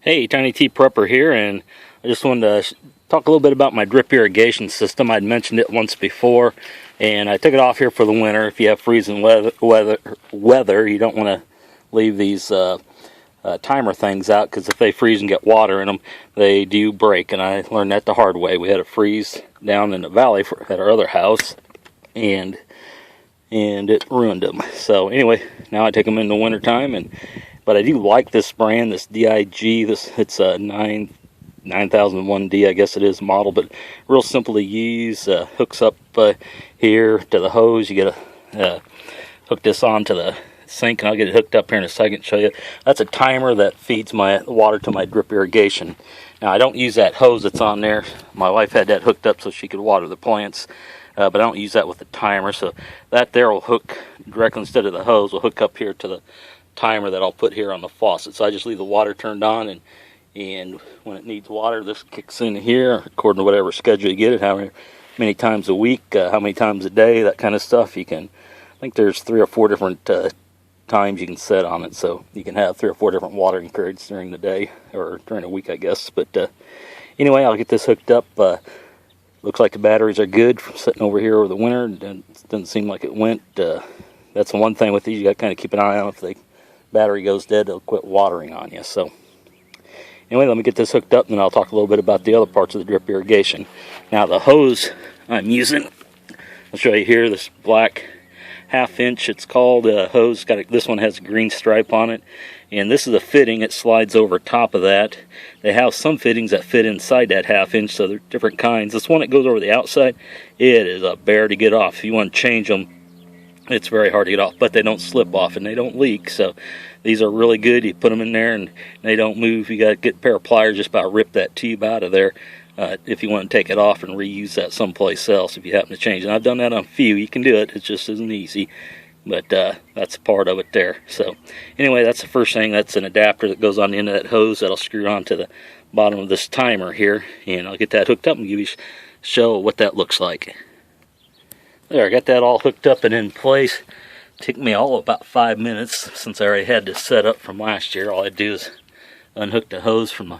Hey, Tiny T Prepper here, and I just wanted to talk a little bit about my drip irrigation system. I'd mentioned it once before, and I took it off here for the winter. If you have freezing weather, you don't want to leave these timer things out, because if they freeze and get water in them, they do break, and I learned that the hard way. We had a freeze down in the valley at our other house, and it ruined them. So anyway, now I take them in the wintertime, but I do like this brand, this DIG. It's a 9001D, I guess it is, model, but real simple to use. Hooks up here to the hose. You get to hook this onto the sink, and I'll get it hooked up here in a second, show you. That's a timer that feeds my water to my drip irrigation. Now, I don't use that hose that's on there. My wife had that hooked up so she could water the plants, but I don't use that with the timer. So that there will hook directly, instead of the hose, will hook up here to the timer that I'll put here on the faucet. So I just leave the water turned on, and when it needs water, this kicks in here according to whatever schedule you get it, how many times a week, how many times a day, that kind of stuff. I think there's 3 or 4 different times you can set on it, so you can have 3 or 4 different watering periods during the day, or during the week, I guess. But anyway, I'll get this hooked up. Looks like the batteries are good from sitting over here over the winter. It doesn't seem like it went. That's the one thing with these, you got to kind of keep an eye on. If the battery goes dead, they'll quit watering on you. So anyway, let me get this hooked up, and then I'll talk a little bit about the other parts of the drip irrigation. Now, the hose I'm using, I'll show you here, this black 1/2 inch, it's called hose. This one has a green stripe on it, and this is a fitting. It slides over top of that. They have some fittings that fit inside that 1/2 inch, so they're different kinds. This one that goes over the outside, it is a bear to get off. If you want to change them, it's very hard to get off, but they don't slip off and they don't leak. So these are really good. You put them in there and they don't move. You got to get a pair of pliers, just about rip that tube out of there if you want to take it off and reuse that someplace else if you happen to change it. And I've done that on a few. You can do it. It just isn't easy, but that's part of it there. So anyway, that's the first thing. That's an adapter that goes on the end of that hose that'll screw onto the bottom of this timer here, and I'll get that hooked up and give you a show what that looks like. There, I got that all hooked up and in place. It took me all about 5 minutes, since I already had this set up from last year. All I do is unhook the hose from the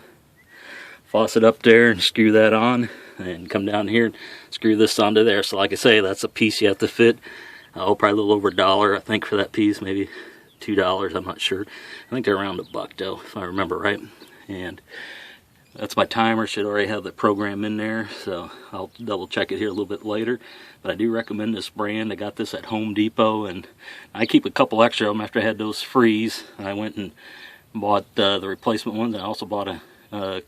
faucet up there and screw that on, and come down here and screw this onto there. So like I say, that's a piece you have to fit. Probably a little over $1, I think, for that piece, maybe $2, I'm not sure. I think they're around $1 though, if I remember right. And that's my timer. Should already have the program in there, so I'll double check it here a little bit later. But I do recommend this brand. I got this at Home Depot, and I keep a couple extra of them after I had those freeze. I went and bought the replacement ones. I also bought I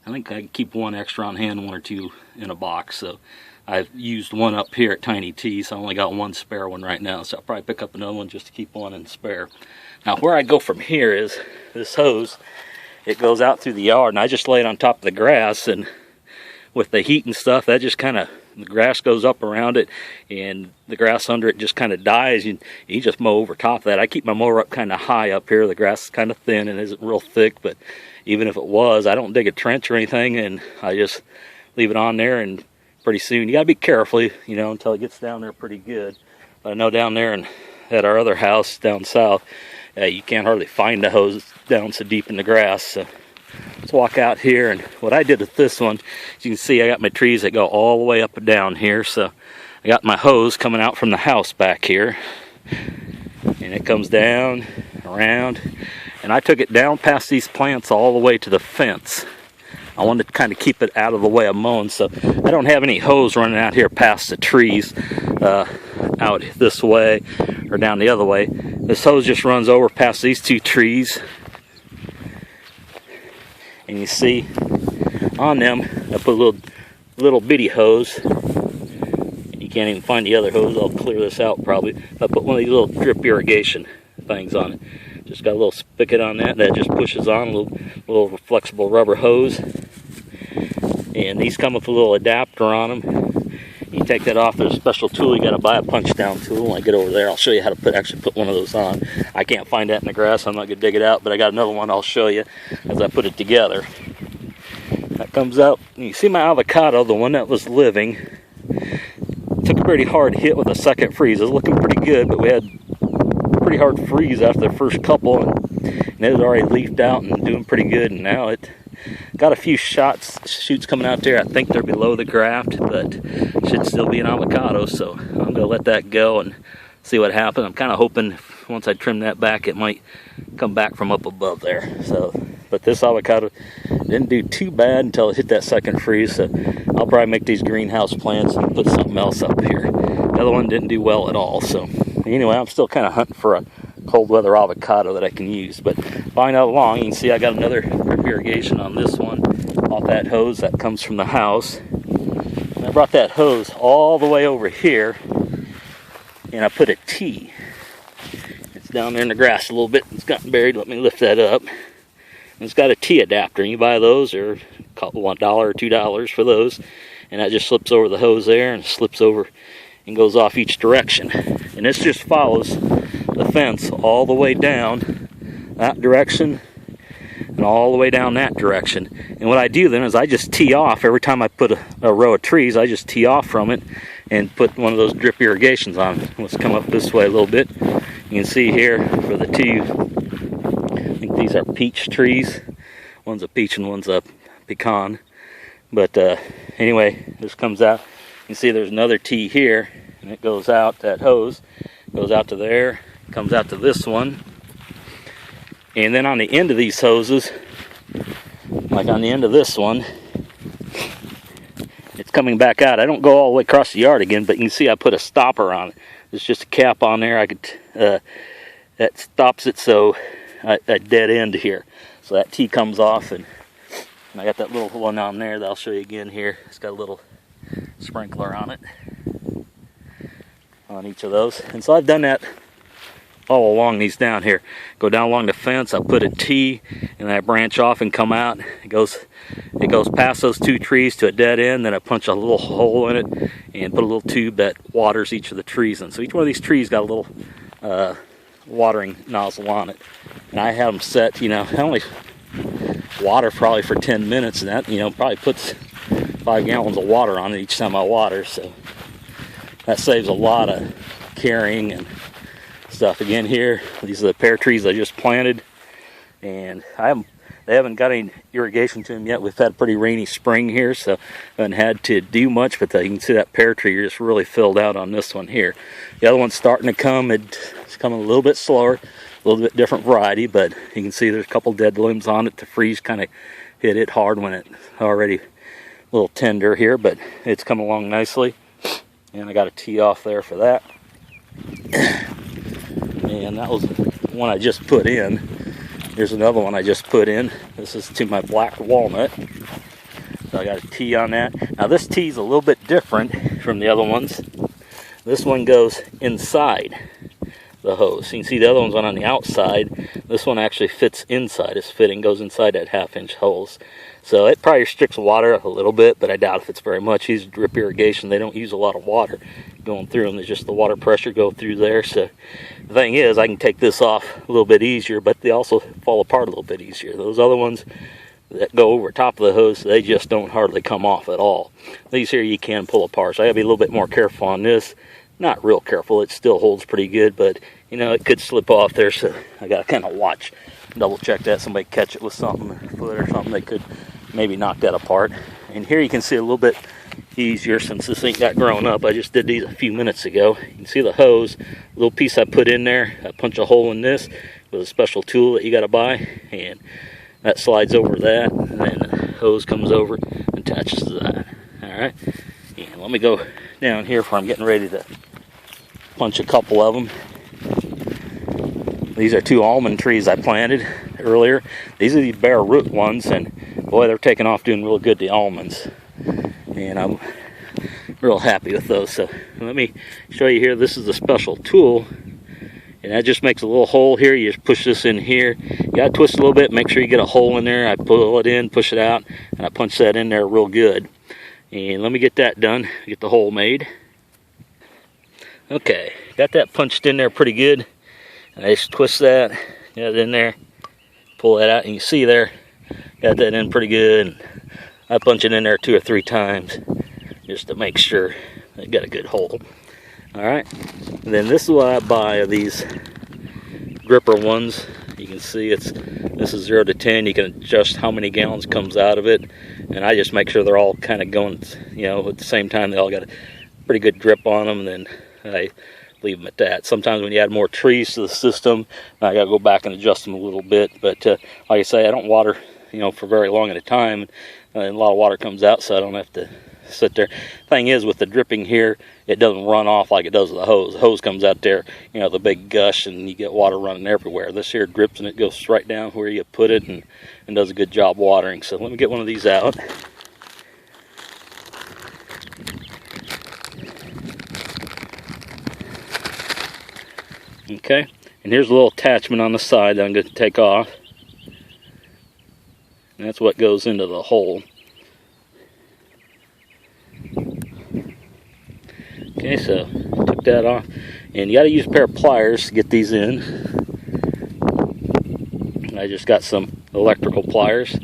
think I keep one extra on hand, 1 or 2 in a box. So I've used one up here at Tiny T, so I only got one spare one right now. So I'll probably pick up another one just to keep one in spare. Now, where I go from here is this hose. It goes out through the yard, and I just lay it on top of the grass, and with the heat and stuff, that just kind of, the grass goes up around it, and the grass under it just kind of dies. You just mow over top of that. I keep my mower up kind of high up here. The grass is kind of thin and isn't real thick, but even if it was, I don't dig a trench or anything, and I just leave it on there, and pretty soon, you got to be careful, until it gets down there pretty good. But I know down there at our other house down south, you can't hardly find the hose down so deep in the grass. So let's walk out here, and what I did with this one, as you can see, I got my trees that go all the way up and down here. So I got my hose coming out from the house back here, and it comes down around, and I took it down past these plants all the way to the fence. I wanted to kind of keep it out of the way of mowing, so I don't have any hose running out here past the trees out this way or down the other way. This hose just runs over past these 2 trees, and you see on them I put a little bitty hose. You can't even find the other hose. I'll clear this out probably. I put one of these little drip irrigation things on it. Just got a little spigot on that just pushes on, a little flexible rubber hose. And these come with a little adapter on them. You take that off, there's a special tool. You got to buy a punch down tool. When I get over there, I'll show you how to actually put one of those on. I can't find that in the grass, I'm not going to dig it out, but I got another one I'll show you as I put it together. That comes out, you see my avocado, the one that was living, took a pretty hard hit with a second freeze. It was looking pretty good, but we had a pretty hard freeze after the first couple, and and it was already leafed out and doing pretty good, and now it got a few shoots coming out there. I think they're below the graft, but should still be an avocado, so I'm gonna let that go and see what happens. I'm kind of hoping once I trim that back it might come back from up above there. So, but this avocado didn't do too bad until it hit that second freeze, so I'll probably make these greenhouse plants and put something else up here. The other one didn't do well at all, so anyway, I'm still kind of hunting for a cold weather avocado that I can use. But find out along, you can see I got another drip irrigation on this one off that hose that comes from the house. And I brought that hose all the way over here, and I put a T. It's down there in the grass a little bit. It's gotten buried. Let me lift that up. And it's got a T adapter, and you buy those, or $1 or $2 for those, and that just slips over the hose there and slips over and goes off each direction. And this just follows the fence all the way down that direction and all the way down that direction. And what I do then is I just tee off every time I put a row of trees. I just tee off from it and put one of those drip irrigations on. Let's come up this way a little bit. You can see here for the two, I think these are peach trees. One's a peach and one's a pecan. But anyway, this comes out. You can see there's another T here, and it goes out, that hose goes out to there, comes out to this one. And then on the end of these hoses, like on the end of this one, it's coming back out. I don't go all the way across the yard again, but you can see I put a stopper on it. There's just a cap on there. I could that stops it, so a dead end here. So that T comes off, and I got that little one on there that I'll show you again here. It's got a little sprinkler on it on each of those. And so I've done that all along these down here. Go down along the fence, I put a T, and then I branch off and come out. It goes past those two trees to a dead end, then I punch a little hole in it and put a little tube that waters each of the trees in. So each one of these trees got a little watering nozzle on it. And I have them set, I only water probably for 10 minutes, and that, probably puts 5 gallons of water on it each time I water, so that saves a lot of carrying and stuff. Again here, these are the pear trees I just planted, and they haven't got any irrigation to them yet. We've had a pretty rainy spring here, so I haven't had to do much, but you can see that pear tree just really filled out on this one here. The other one's starting to come. It's coming a little bit slower, a little bit different variety, but you can see there's a couple dead limbs on it. The freeze kind of hit it hard when it already a little tender here, but it's coming along nicely. And I got a tee off there for that. And that was one I just put in. Here's another one I just put in. This is to my black walnut. So I got a T on that. Now this T is a little bit different from the other ones. This one goes inside the hose. You can see the other one's on the outside. This one actually fits inside. It's fitting, goes inside that 1/2-inch hose. So it probably restricts water a little bit, but I doubt if it's very much. These drip irrigation, they don't use a lot of water going through them. There's just the water pressure go through there. So the thing is, I can take this off a little bit easier, but they also fall apart a little bit easier. Those other ones that go over top of the hose, they just don't hardly come off at all. These here you can pull apart, so I gotta be a little bit more careful on this. Not real careful, it still holds pretty good, but it could slip off there, so I gotta kind of watch, double check that. Somebody catch it with something, a foot or something, they could maybe knock that apart. And here you can see a little bit easier since this ain't got grown up. I just did these a few minutes ago. You can see the hose, a little piece I put in there. I punch a hole in this with a special tool that you got to buy, and that slides over that, and then the hose comes over and attaches to that. Alright, and let me go down here where I'm getting ready to punch a couple of them. These are 2 almond trees I planted earlier. These are the bare root ones, and boy, they're taking off doing real good, the almonds. And I'm real happy with those. So let me show you here. This is a special tool, and that just makes a little hole here. You just push this in here. You gotta twist a little bit, make sure you get a hole in there. I pull it in, push it out, and I punch that in there real good. And let me get that done, get the hole made. Okay, got that punched in there pretty good. And I just twist that, get it in there, pull that out, and you see there, got that in pretty good. And I punch it in there 2 or 3 times just to make sure I got a good hole. Alright, then this is what I buy of these gripper ones. You can see this is 0 to 10. You can adjust how many gallons comes out of it, and I just make sure they're all kind of going, at the same time. They all got a pretty good drip on them, and then I leave them at that. Sometimes when you add more trees to the system, I gotta go back and adjust them a little bit. But like I say, I don't water for very long at a time, and a lot of water comes out, so I don't have to sit there. Thing is, with the dripping here, it doesn't run off like it does with the hose. The hose comes out there, the big gush, and you get water running everywhere. This here drips and it goes right down where you put it, and does a good job watering. So let me get one of these out. Okay, and here's a little attachment on the side that I'm going to take off. And that's what goes into the hole. Okay, so took that off, and you got to use a pair of pliers to get these in. I just got some electrical pliers.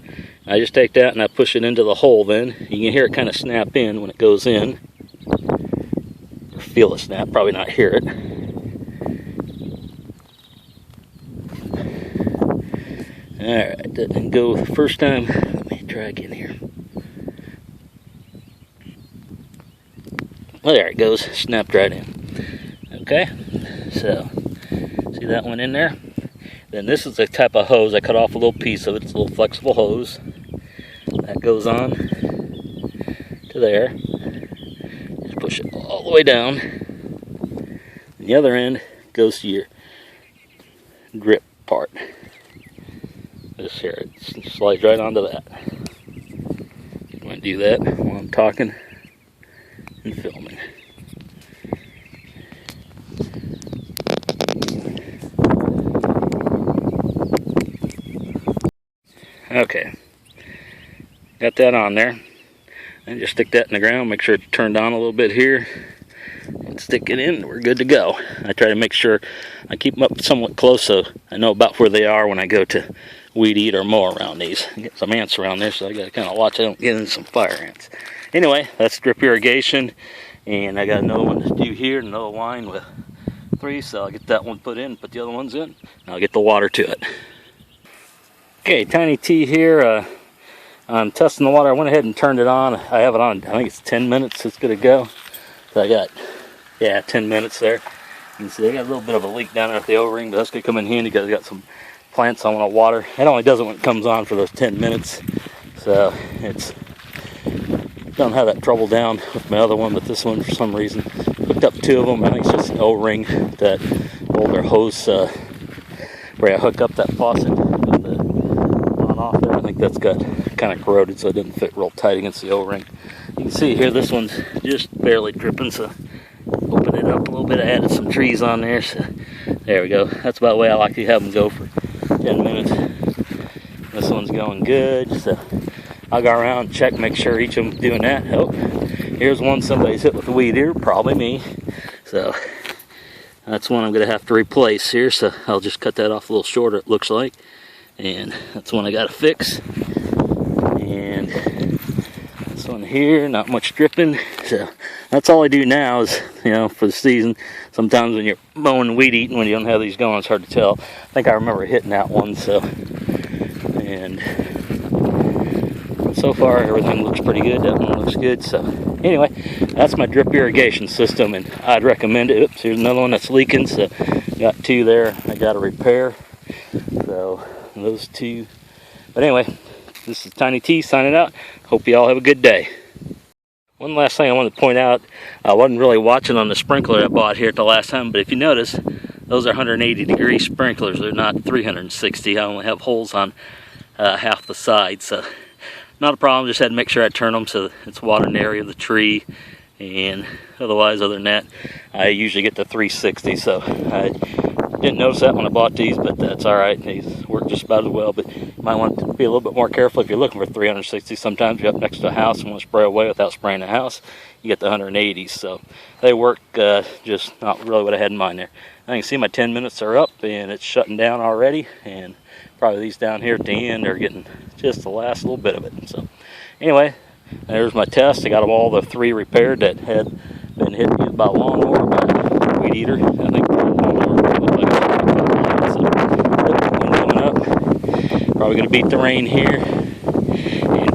I just take that and I push it into the hole. Then you can hear it kind of snap in when it goes in, or feel it snap. Probably not hear it. Alright, that didn't go the first time. Let me try again here. Well, there it goes. Snapped right in. Okay, so see that one in there? Then this is the type of hose. I cut off a little piece of it. It's a little flexible hose. That goes on to there. Just push it all the way down. And the other end goes to your drip part. This here, it slides right onto that. I'm going to do that while I'm talking and filming. Okay, got that on there. And just stick that in the ground, make sure it's turned on a little bit here, and stick it in. We're good to go. I try to make sure I keep them up somewhat close so I know about where they are when I go to weed eat or mow around these. I get some ants around there, so I got to kind of watch I don't get in some fire ants. Anyway, that's drip irrigation, and I got another one to do here, another line with 3, so I'll get that one put in, put the other ones in, and I'll get the water to it. Okay, Tiny T here. I'm testing the water. I went ahead and turned it on. I have it on, I think it's 10 minutes it's going to go. So I got, 10 minutes there. You can see I got a little bit of a leak down there at the O-ring, but that's going to come in handy because I got some plants I want to water. It only does it when it comes on for those 10 minutes. So it's don't have that trouble down with my other one, but this one for some reason hooked up 2 of them. I think it's just an O-ring that older hose where I hook up that faucet with the on off there. I think that's got kind of corroded, so it didn't fit real tight against the O-ring. You can see here this one's just barely dripping, so open it up a little bit. I added some trees on there, so there we go. That's about the way I like to have them go for 10 minutes. This one's going good, so I'll go around and check, make sure each of them's doing that. Oh, here's one somebody's hit with a weed eater, probably me. So that's one I'm going to have to replace here, so I'll just cut that off a little shorter, it looks like. And that's one I got to fix. And this one here, not much dripping. So that's all I do now is, for the season. Sometimes when you're mowing weed eating, when you don't have these going, it's hard to tell. I think I remember hitting that one, so. And so far everything looks pretty good. That one looks good. So anyway, that's my drip irrigation system, and I'd recommend it. Oops, here's another one that's leaking, so got 2 there I got to repair. So those 2. But anyway, this is Tiny T signing out. Hope you all have a good day. One last thing I wanted to point out, I wasn't really watching on the sprinkler I bought here at the last time, but if you notice, those are 180-degree sprinklers. They're not 360. I only have holes on half the side, so not a problem. Just had to make sure I turn them so it's water in the area of the tree, and otherwise, other than that, I usually get the 360, so I didn't notice that when I bought these, but that's alright. These work just about as well, but you might want to be a little bit more careful if you're looking for 360. Sometimes you're up next to a house and want to spray away without spraying the house, you get the 180s, so they work, just not really what I had in mind there. I can see my 10 minutes are up, and it's shutting down already, and probably these down here at the end are getting just the last little bit of it. So anyway, there's my test. I got them all the 3 repaired that had been hit by a lawnmower, by a weed eater. I think the lawnmower looked like it was 55 lines. So, coming Probably going to beat the rain here. And